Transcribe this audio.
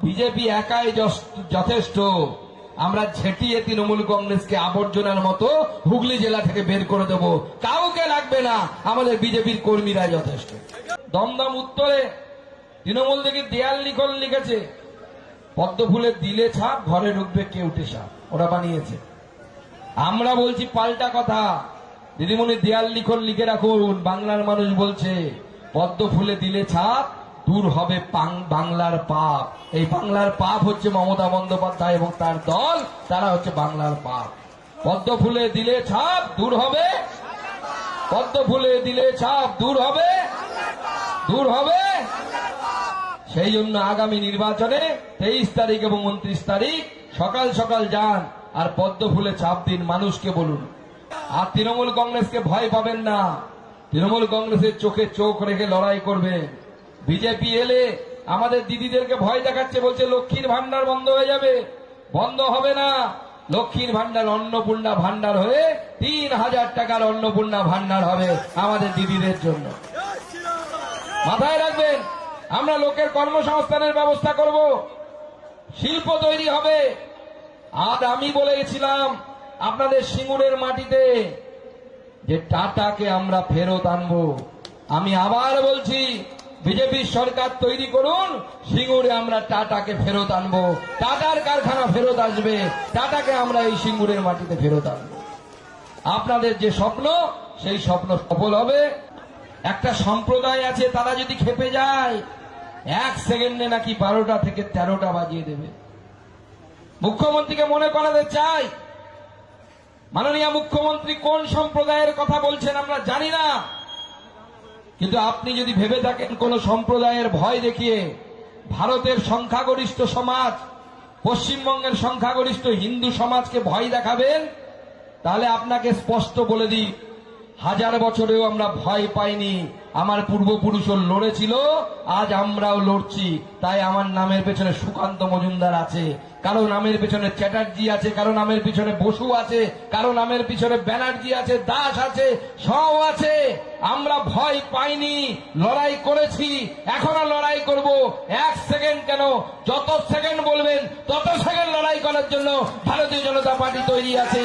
BJP একাই যথেষ্ট। আমরা ঝেঁটিয়ে তৃণমূল কংগ্রেসকে আবর্জনার মতো হুগলি জেলা থেকে বের করে দেব, কাউকে লাগবে না, আমাদের বিজেপির কর্মীরা যথেষ্ট। দমদম উত্তরে তৃণমূল থেকে দেয়াল লিখন লিখেছে, পদ্ম ফুলের দিলে ছাপ, ঘরে ঢুকবে কেউটে সাপ, ওরা বানিয়েছে। আমরা বলছি পাল্টা কথা, দিদিমণি দেয়াল লিখন লিখে রাখুন, বাংলার মানুষ বলছে পদ্ম ফুলে দিলে ছাপ, দূর হবে বাংলার পাপ। এই বাংলার পাপ হচ্ছে মমতা বন্দ্যোপাধ্যায় এবং তার দল, তারা হচ্ছে বাংলার পাপ। পদ্ম ফুলে দিলে ছাপ দূর হবে, পদ্ম ফুলে দিলে ছাপ দূর হবে, দূর হবে। সেই জন্য আগামী নির্বাচনে 23 তারিখ এবং 29 তারিখ সকাল সকাল যান আর পদ্ম ফুলে ছাপ দিন, মানুষকে বলুন। আর তৃণমূল কংগ্রেসকে ভয় পাবেন না, তৃণমূল কংগ্রেসের চোখে চোখ রেখে লড়াই করবেন। বিজেপি এলে আমাদের দিদিদেরকে ভয় দেখাচ্ছে, বলছে লক্ষ্মীর ভান্ডার বন্ধ হয়ে যাবে, বন্ধ হবে না। লক্ষ্মীর ভান্ডার অন্নপূর্ণা ভান্ডার হয়ে 3000 টাকার অন্নপূর্ণা ভান্ডার হবে আমাদের দিদিদের জন্য। মাথায় রাখবেন, আমরা লোকের কর্মসংস্থানের ব্যবস্থা করব, শিল্প তৈরি হবে। আর আমি বলে গেছিলাম আপনাদের সিঙ্গুরের মাটিতে যে টাটাকে আমরা ফেরত আনবো। আমি আবার বলছি, বিজেপির সরকার তৈরি করুন, সিঙ্গুরে আমরা টাটাকে ফেরত আনবো, টাটার কারখানা ফেরত আসবে, টাটাকে আমরা এই সিঙ্গুরের মাটিতে ফেরত আনবো। আপনাদের যে স্বপ্ন, সেই স্বপ্ন সফল হবে। একটা সম্প্রদায় আছে, তারা যদি খেপে যায় 1 সেকেন্ডে নাকি 12টা থেকে 13টা বাজিয়ে দেবে। মুখ্যমন্ত্রীকে মনে করাতে চাই, মাননীয় মুখ্যমন্ত্রী কোন সম্প্রদায়ের কথা বলছেন আমরা জানি না, কিন্তু আপনি যদি ভেবে থাকেন কোন সম্প্রদায়ের ভয় দেখিয়ে ভারতের সংখ্যাগরিষ্ঠ সমাজ, পশ্চিমবঙ্গের সংখ্যাগরিষ্ঠ হিন্দু সমাজকে ভয় দেখাবেন, তাহলে আপনাকে স্পষ্ট বলে দিই, 1000 বছরেও আমরা ভয় পাইনি। আমার পূর্বপুরুষও লড়েছিল, আজ আমরাও লড়ছি। তাই আমার নামের পেছনে সুকান্ত মজুমদার আছে, কারো নামের পেছনে চ্যাটার্জি আছে, কারো নামের পিছনে বসু আছে, কারো নামের পিছনে ব্যানার্জি আছে, দাস আছে, সব আছে। আমরা ভয় পাইনি, লড়াই করেছি, এখনো লড়াই করব। 1 সেকেন্ড কেন, যত সেকেন্ড বলবেন তত সেকেন্ড লড়াই করার জন্য ভারতীয় জনতা পার্টি তৈরি আছে।